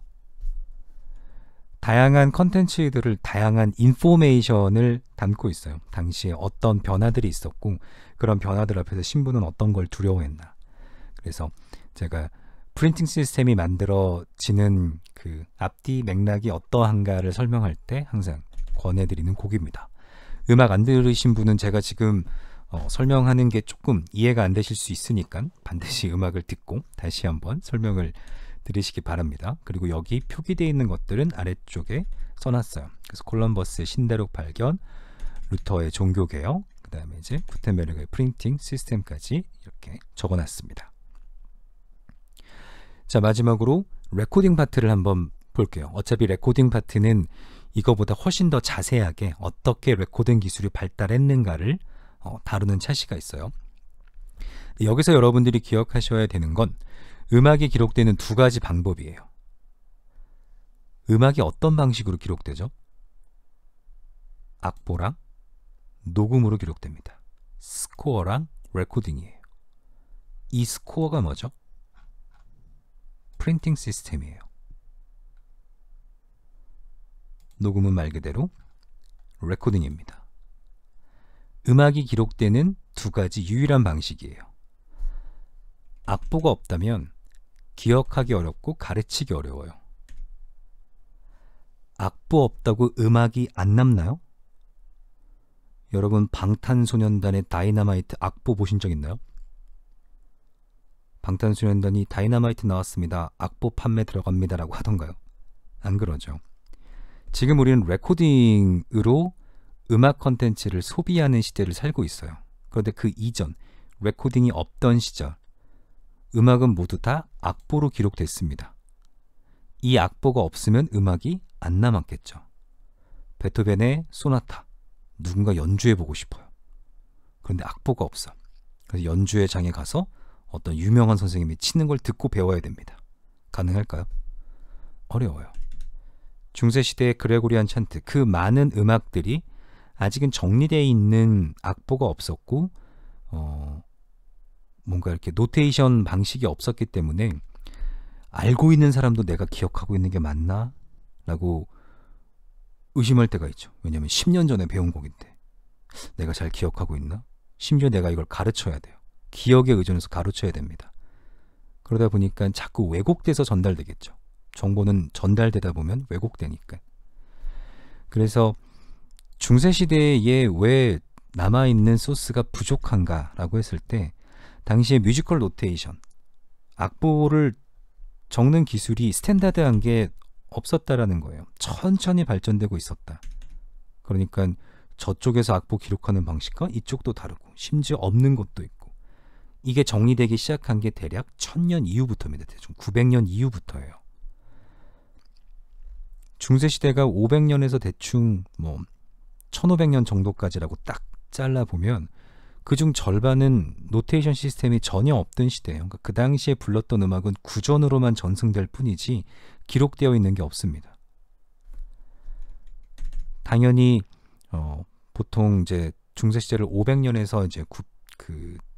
다양한 컨텐츠들을, 다양한 인포메이션을 담고 있어요. 당시에 어떤 변화들이 있었고 그런 변화들 앞에서 신부는 어떤 걸 두려워했나. 그래서 제가 프린팅 시스템이 만들어지는 그 앞뒤 맥락이 어떠한가를 설명할 때 항상 권해드리는 곡입니다. 음악 안 들으신 분은 제가 지금 설명하는 게 조금 이해가 안 되실 수 있으니까 반드시 음악을 듣고 다시 한번 설명을 들으시기 바랍니다. 그리고 여기 표기되어 있는 것들은 아래쪽에 써놨어요. 그래서 콜럼버스의 신대륙 발견, 루터의 종교개혁, 그 다음에 이제 구텐베르그의 프린팅 시스템까지 이렇게 적어놨습니다. 자, 마지막으로 레코딩 파트를 한번 볼게요. 어차피 레코딩 파트는 이거보다 훨씬 더 자세하게 어떻게 레코딩 기술이 발달했는가를 다루는 차시가 있어요. 여기서 여러분들이 기억하셔야 되는 건 음악이 기록되는 두 가지 방법이에요. 음악이 어떤 방식으로 기록되죠? 악보랑 녹음으로 기록됩니다. 스코어랑 레코딩이에요. 이 스코어가 뭐죠? 프린팅 시스템이에요. 녹음은 말 그대로 레코딩입니다. 음악이 기록되는 두 가지 유일한 방식이에요. 악보가 없다면 기억하기 어렵고 가르치기 어려워요. 악보 없다고 음악이 안 남나요? 여러분 방탄소년단의 다이너마이트 악보 보신 적 있나요? 방탄소년단이 다이너마이트 나왔습니다. 악보 판매 들어갑니다 라고 하던가요? 안 그러죠. 지금 우리는 레코딩으로 음악 컨텐츠를 소비하는 시대를 살고 있어요. 그런데 그 이전 레코딩이 없던 시절 음악은 모두 다 악보로 기록됐습니다. 이 악보가 없으면 음악이 안 남았겠죠. 베토벤의 소나타 누군가 연주해보고 싶어요. 그런데 악보가 없어. 그래서 연주회 장에 가서 어떤 유명한 선생님이 치는 걸 듣고 배워야 됩니다. 가능할까요? 어려워요. 중세시대의 그레고리안 찬트, 그 많은 음악들이 아직은 정리되어 있는 악보가 없었고 뭔가 이렇게 노테이션 방식이 없었기 때문에 알고 있는 사람도 내가 기억하고 있는 게 맞나? 라고 의심할 때가 있죠. 왜냐하면 10년 전에 배운 곡인데 내가 잘 기억하고 있나? 심지어 내가 이걸 가르쳐야 돼요. 기억에 의존해서 가르쳐야 됩니다. 그러다 보니까 자꾸 왜곡돼서 전달되겠죠. 정보는 전달되다 보면 왜곡되니까. 그래서 중세시대에 왜 남아있는 소스가 부족한가 라고 했을 때 당시에 뮤지컬 노테이션, 악보를 적는 기술이 스탠다드한 게 없었다라는 거예요. 천천히 발전되고 있었다. 그러니까 저쪽에서 악보 기록하는 방식과 이쪽도 다르고 심지어 없는 것도 있고 이게 정리되기 시작한 게 대략 1000년 이후부터입니다. 대충 900년 이후부터예요. 중세시대가 500년에서 대충 1500년 정도까지라고 딱 잘라보면 그중 절반은 노테이션 시스템이 전혀 없던 시대예요. 그러니까 그 당시에 불렀던 음악은 구전으로만 전승될 뿐이지 기록되어 있는 게 없습니다. 당연히 보통 이제 중세시대를 500년에서 이제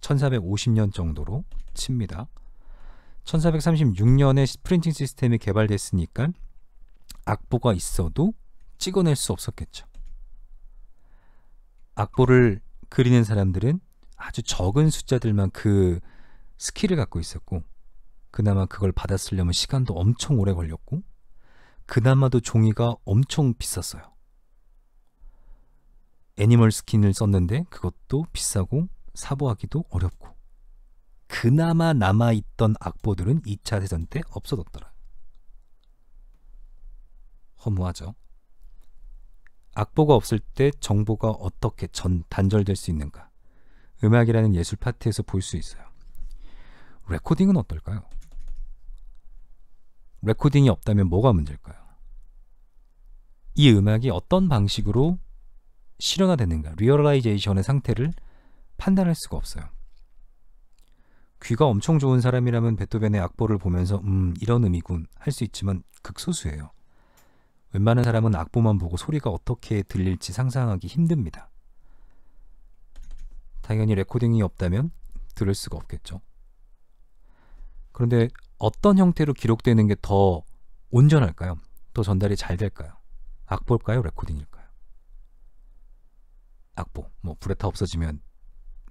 1450년 정도로 칩니다. 1436년에 프린팅 시스템이 개발됐으니까 악보가 있어도 찍어낼 수 없었겠죠. 악보를 그리는 사람들은 아주 적은 숫자들만 그 스킬을 갖고 있었고 그나마 그걸 받아 쓰려면 시간도 엄청 오래 걸렸고 그나마도 종이가 엄청 비쌌어요. 애니멀 스킨을 썼는데 그것도 비싸고 사보하기도 어렵고 그나마 남아있던 악보들은 2차 대전 때 없어졌더라. 허무하죠. 악보가 없을 때 정보가 어떻게 단절될 수 있는가? 음악이라는 예술 파트에서 볼 수 있어요. 레코딩은 어떨까요? 레코딩이 없다면 뭐가 문제일까요? 이 음악이 어떤 방식으로 실현화되는가? 리얼라이제이션의 상태를 판단할 수가 없어요. 귀가 엄청 좋은 사람이라면 베토벤의 악보를 보면서 이런 의미군 할 수 있지만 극소수예요. 웬만한 사람은 악보만 보고 소리가 어떻게 들릴지 상상하기 힘듭니다. 당연히 레코딩이 없다면 들을 수가 없겠죠. 그런데 어떤 형태로 기록되는 게 더 온전할까요? 더 전달이 잘 될까요? 악보일까요? 레코딩일까요? 악보. 불에 타 없어지면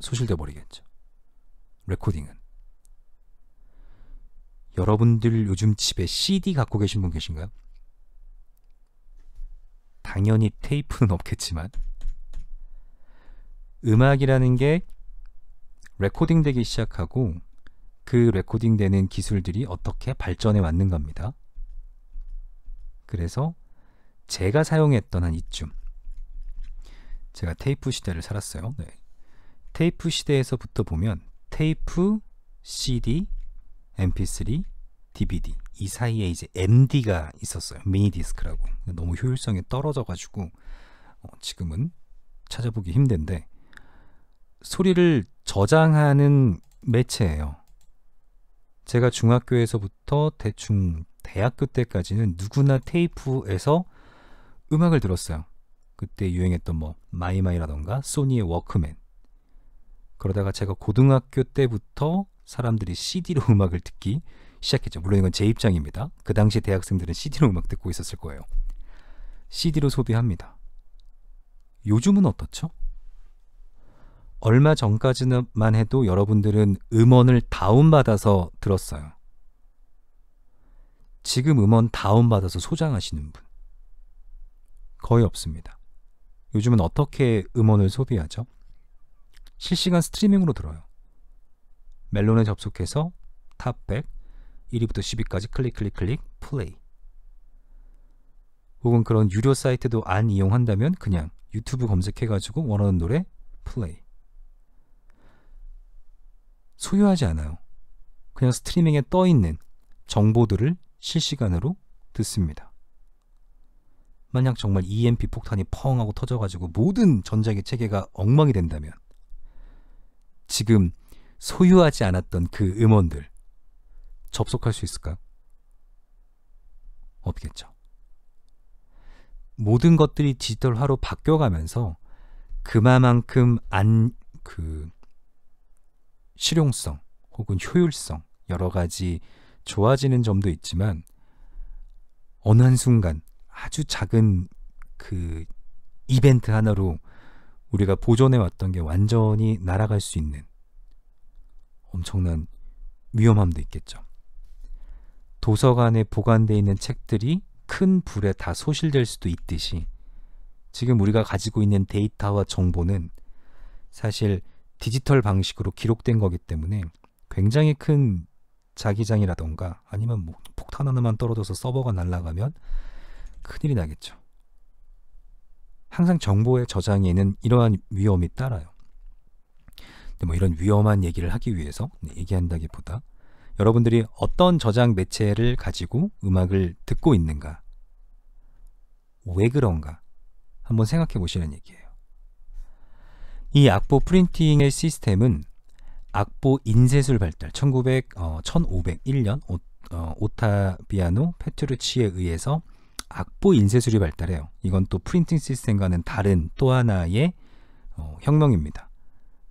소실돼 버리겠죠. 레코딩은 여러분들 요즘 집에 CD 갖고 계신 분 계신가요? 당연히 테이프는 없겠지만 음악이라는 게 레코딩 되기 시작하고 그 레코딩 되는 기술들이 어떻게 발전해 왔는 겁니다. 그래서 제가 사용했던 한 이쯤, 제가 테이프 시대를 살았어요. 네. 테이프 시대에서부터 보면 테이프, CD, MP3, DVD 이 사이에 이제 MD가 있었어요. 미니 디스크라고. 너무 효율성이 떨어져가지고 지금은 찾아보기 힘든데 소리를 저장하는 매체예요. 제가 중학교에서부터 대충 대학교 때까지는 누구나 테이프에서 음악을 들었어요. 그때 유행했던 뭐 마이마이라던가 소니의 워크맨. 그러다가 제가 고등학교 때부터 사람들이 CD로 음악을 듣기 시작했죠. 물론 이건 제 입장입니다. 그 당시 대학생들은 CD로 음악 듣고 있었을 거예요. CD로 소비합니다. 요즘은 어떻죠? 얼마 전까지만 해도 여러분들은 음원을 다운받아서 들었어요. 지금 음원 다운받아서 소장하시는 분 거의 없습니다. 요즘은 어떻게 음원을 소비하죠? 실시간 스트리밍으로 들어요. 멜론에 접속해서 탑100 1위부터 10위까지 클릭 플레이. 혹은 그런 유료 사이트도 안 이용한다면 그냥 유튜브 검색해가지고 원하는 노래 플레이. 소유하지 않아요. 그냥 스트리밍에 떠있는 정보들을 실시간으로 듣습니다. 만약 정말 EMP 폭탄이 펑 하고 터져가지고 모든 전자기 체계가 엉망이 된다면 지금 소유하지 않았던 그 음원들 접속할 수 있을까요? 없겠죠. 모든 것들이 디지털화로 바뀌어가면서 그만큼 실용성 혹은 효율성 여러 가지 좋아지는 점도 있지만 어느 한순간 아주 작은 그 이벤트 하나로 우리가 보존해왔던 게 완전히 날아갈 수 있는 엄청난 위험함도 있겠죠. 도서관에 보관되어 있는 책들이 큰 불에 다 소실될 수도 있듯이 지금 우리가 가지고 있는 데이터와 정보는 사실 디지털 방식으로 기록된 거기 때문에 굉장히 큰 자기장이라던가 아니면 뭐 폭탄 하나만 떨어져서 서버가 날아가면 큰일이 나겠죠. 항상 정보의 저장에는 이러한 위험이 따라요. 근데 뭐 이런 위험한 얘기를 하기 위해서 얘기한다기보다 여러분들이 어떤 저장 매체를 가지고 음악을 듣고 있는가, 왜 그런가 한번 생각해 보시는 얘기예요. 이 악보 프린팅의 시스템은 악보 인쇄술 발달 1501년 오타비아노 페트루치에 의해서 악보 인쇄술이 발달해요. 이건 또 프린팅 시스템과는 다른 또 하나의 혁명입니다.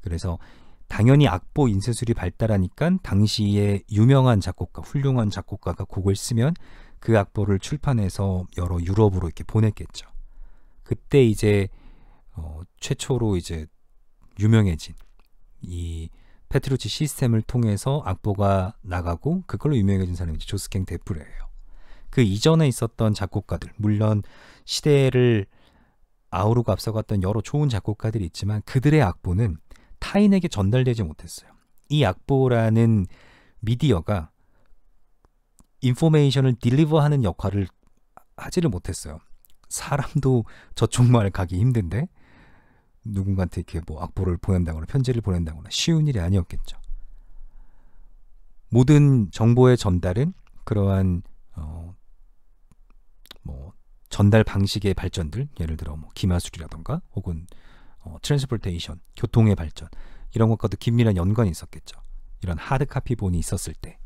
그래서 당연히 악보 인쇄술이 발달하니까 당시에 유명한 작곡가, 훌륭한 작곡가가 곡을 쓰면 그 악보를 출판해서 여러 유럽으로 이렇게 보냈겠죠. 그때 이제 최초로 이제 유명해진 이 페트루치 시스템을 통해서 악보가 나가고 그걸로 유명해진 사람이 조스캥 데프레예요. 그 이전에 있었던 작곡가들, 물론 시대를 아우르고 앞서갔던 여러 좋은 작곡가들이 있지만 그들의 악보는 타인에게 전달되지 못했어요. 이 악보라는 미디어가 인포메이션을 딜리버하는 역할을 하지를 못했어요. 사람도 저쪽말 가기 힘든데 누군가한테 이렇게 뭐 악보를 보낸다거나 편지를 보낸다거나 쉬운 일이 아니었겠죠. 모든 정보의 전달은 그러한 뭐 전달 방식의 발전들, 예를 들어 뭐 기마술이라던가 혹은 트랜스포테이션, 교통의 발전 이런 것과도 긴밀한 연관이 있었겠죠. 이런 하드 카피본이 있었을 때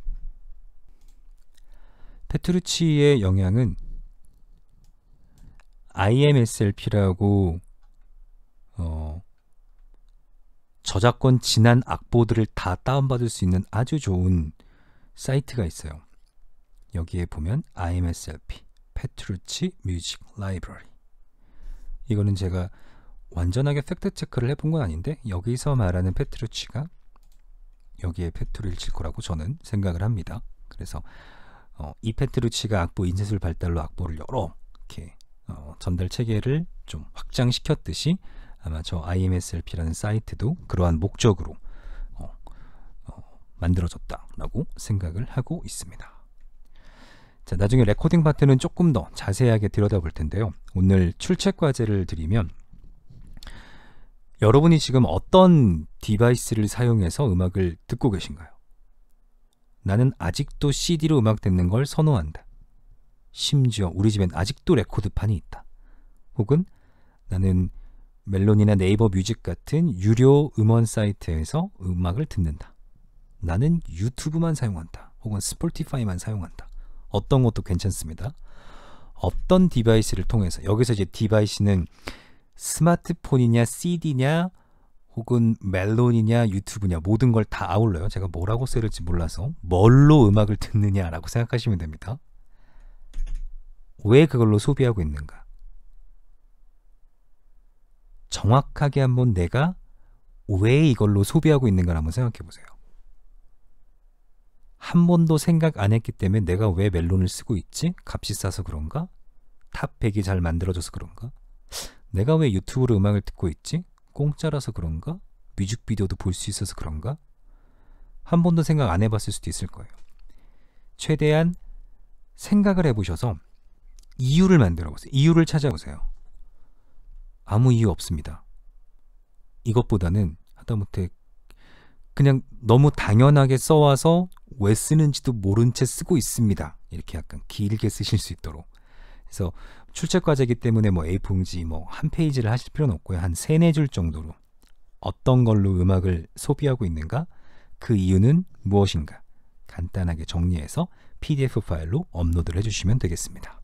페트루치의 영향은 IMSLP라고 저작권 지난 악보들을 다 다운받을 수 있는 아주 좋은 사이트가 있어요. 여기에 보면 IMSLP 페트루치 뮤직 라이브러리, 이거는 제가 완전하게 팩트 체크를 해본 건 아닌데 여기서 말하는 페트루치가 여기에 페트루일 거라고 저는 생각을 합니다. 그래서 이페트루치가 악보 인쇄술 발달로 악보를 여러 이렇게 전달 체계를 좀 확장시켰듯이 아마 저 IMSLP라는 사이트도 그러한 목적으로 만들어졌다라고 생각을 하고 있습니다. 자, 나중에 레코딩 파트는 조금 더 자세하게 들여다볼 텐데요. 오늘 출첵 과제를 드리면 여러분이 지금 어떤 디바이스를 사용해서 음악을 듣고 계신가요? 나는 아직도 CD로 음악 듣는 걸 선호한다. 심지어 우리 집엔 아직도 레코드판이 있다. 혹은 나는 멜론이나 네이버 뮤직 같은 유료 음원 사이트에서 음악을 듣는다. 나는 유튜브만 사용한다. 혹은 스포티파이만 사용한다. 어떤 것도 괜찮습니다. 어떤 디바이스를 통해서, 여기서 이제 디바이스는 스마트폰이냐 CD냐 혹은 멜론이냐 유튜브냐 모든 걸 다 아울러요. 제가 뭐라고 써야 될지 몰라서 뭘로 음악을 듣느냐라고 생각하시면 됩니다. 왜 그걸로 소비하고 있는가? 정확하게 한번 내가 왜 이걸로 소비하고 있는가를 한번 생각해 보세요. 한 번도 생각 안 했기 때문에 내가 왜 멜론을 쓰고 있지? 값이 싸서 그런가? 탑 100이 잘 만들어져서 그런가? 내가 왜 유튜브로 음악을 듣고 있지? 공짜라서 그런가? 뮤직비디오도 볼 수 있어서 그런가? 한 번도 생각 안 해봤을 수도 있을 거예요. 최대한 생각을 해보셔서 이유를 만들어보세요. 이유를 찾아보세요. 아무 이유 없습니다. 이것보다는 하다못해 그냥 너무 당연하게 써와서 왜 쓰는지도 모른 채 쓰고 있습니다. 이렇게 약간 길게 쓰실 수 있도록. 그래서 출첵 과제이기 때문에 뭐 A4용지 뭐 한 페이지를 하실 필요는 없고요. 한 3-4줄 정도로 어떤 걸로 음악을 소비하고 있는가? 그 이유는 무엇인가? 간단하게 정리해서 PDF 파일로 업로드를 해주시면 되겠습니다.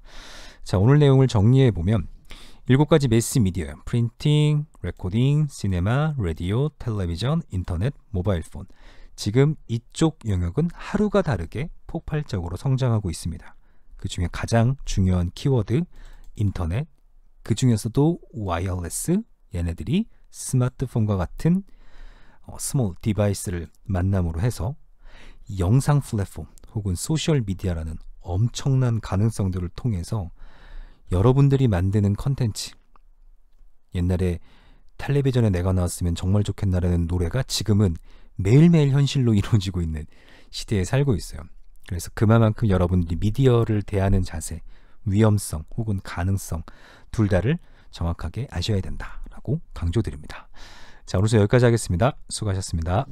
자, 오늘 내용을 정리해보면 7가지 매스 미디어요. 프린팅, 레코딩, 시네마, 라디오, 텔레비전, 인터넷, 모바일 폰. 지금 이쪽 영역은 하루가 다르게 폭발적으로 성장하고 있습니다. 그 중에 가장 중요한 키워드 인터넷, 그 중에서도 와이어리스, 얘네들이 스마트폰과 같은 스몰 디바이스를 만남으로 해서 영상 플랫폼 혹은 소셜 미디어라는 엄청난 가능성들을 통해서 여러분들이 만드는 컨텐츠, 옛날에 텔레비전에 내가 나왔으면 정말 좋겠나라는 노래가 지금은 매일매일 현실로 이루어지고 있는 시대에 살고 있어요. 그래서 그만큼 여러분들이 미디어를 대하는 자세, 위험성 혹은 가능성 둘 다를 정확하게 아셔야 된다라고 강조드립니다. 자, 오늘 여기까지 하겠습니다. 수고하셨습니다.